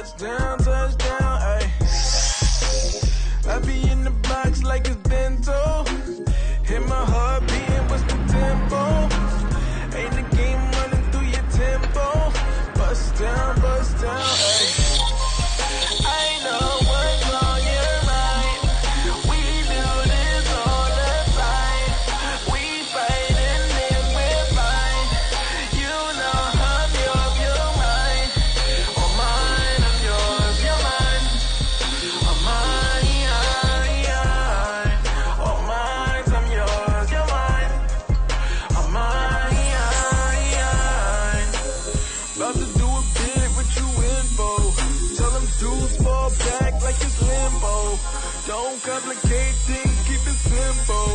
touchdown, touchdown, ayy. I be in the box like it's bento. Hit my heart beating, what's the tempo? Ain't the game running through your tempo. Bust down, ayy. I know what's on your mind. We do this all the time. We fight and then we're fine. You know I'm yours, you're mine. Oh mine, I'm yours, you're mine. Oh mine, oh mine, I'm yours, you're mine. Oh mine, about to do a bit, what you in for? Tell them dudes fall back like it's limbo. Don't complicate things, keep it simple.